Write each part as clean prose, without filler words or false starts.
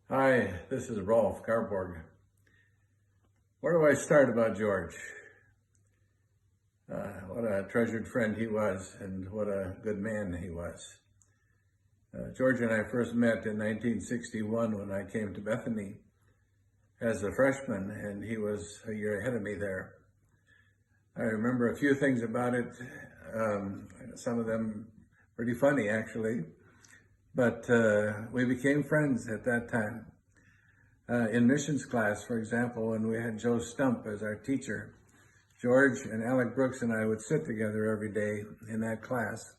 Hi, this is Rolf, Garborg. Where do I start about George? What a treasured friend he was, and what a good man he was. George and I first met in 1961 when I came to Bethany as a freshman, and he was a year ahead of me there. I remember a few things about it, some of them pretty funny actually, but we became friends at that time. In missions class, for example, when we had Joe Stump as our teacher, George and Alec Brooks and I would sit together every day in that class.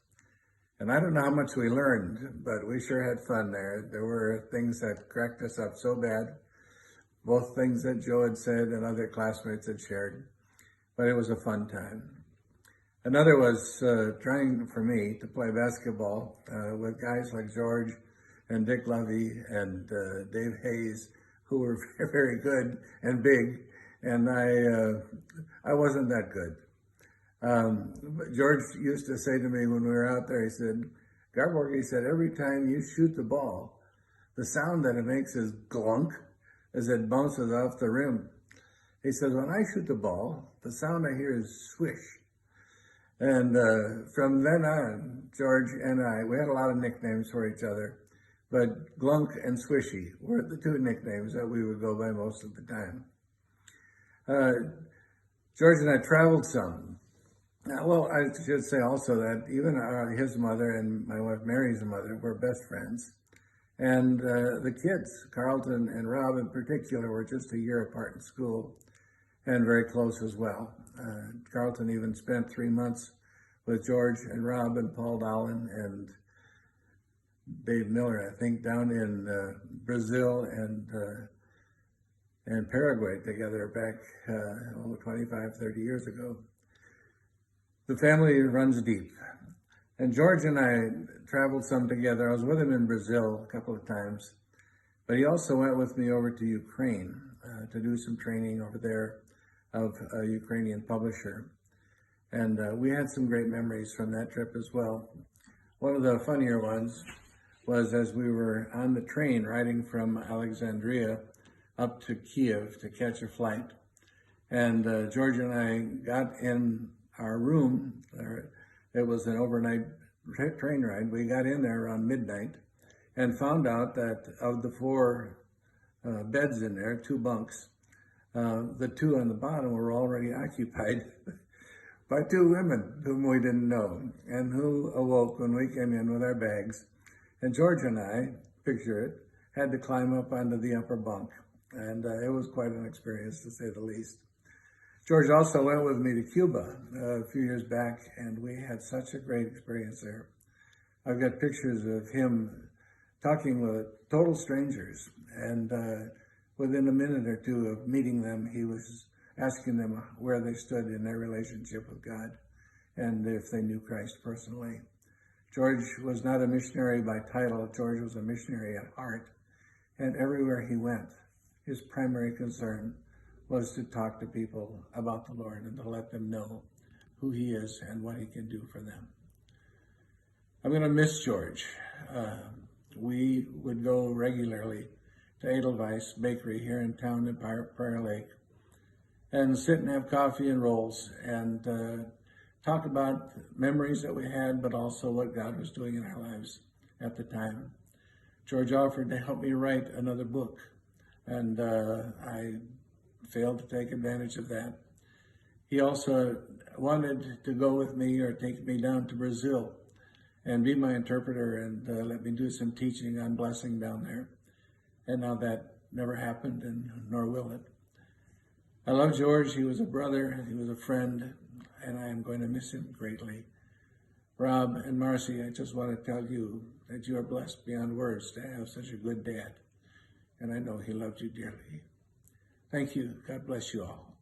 And I don't know how much we learned, but we sure had fun there. There were things that cracked us up so bad, both things that Joe had said and other classmates had shared, but it was a fun time. Another was trying for me to play basketball with guys like George and Dick Lovey and Dave Hayes, who were very good and big, and I wasn't that good. But George used to say to me when we were out there, he said, Garborg, he said, every time you shoot the ball, the sound that it makes is glunk as it bounces off the rim. He says, when I shoot the ball, the sound I hear is swish. And from then on, George and I, we had a lot of nicknames for each other, but Glunk and Swishy were the two nicknames that we would go by most of the time. George and I traveled some. Well, I should say also that even his mother and my wife Mary's mother were best friends. And the kids, Carlton and Rob in particular, were just a year apart in school and very close as well. Carlton even spent 3 months with George and Rob and Paul Dowling and Dave Miller, I think, down in Brazil and Paraguay together back 25, 30 years ago. The family runs deep. And George and I traveled some together. I was with him in Brazil a couple of times, but he also went with me over to Ukraine to do some training over there of a Ukrainian publisher. And we had some great memories from that trip as well. One of the funnier ones was as we were on the train riding from Alexandria up to Kiev to catch a flight. And George and I got in our room. It was an overnight train ride. We got in there around midnight and found out that of the 4 beds in there, 2 bunks, the 2 on the bottom were already occupied by 2 women whom we didn't know and who awoke when we came in with our bags. And George and I, picture it, had to climb up onto the upper bunk. And it was quite an experience, to say the least. George also went with me to Cuba a few years back, and we had such a great experience there. I've got pictures of him talking with total strangers, and within a minute or 2 of meeting them, he was asking them where they stood in their relationship with God and if they knew Christ personally. George was not a missionary by title. George was a missionary at heart. And everywhere he went, his primary concern was to talk to people about the Lord and to let them know who he is and what he can do for them. I'm going to miss George. We would go regularly to Edelweiss Bakery here in town in Prior Lake and sit and have coffee and rolls and talk about memories that we had, but also what God was doing in our lives at the time. George offered to help me write another book, and I failed to take advantage of that. He also wanted to go with me or take me down to Brazil and be my interpreter and let me do some teaching on blessing down there. And now that never happened, and nor will it. I love George. He was a brother, he was a friend, and I am going to miss him greatly. Rob and Marcy, I just want to tell you that you are blessed beyond words to have such a good dad. And I know he loved you dearly. Thank you. God bless you all.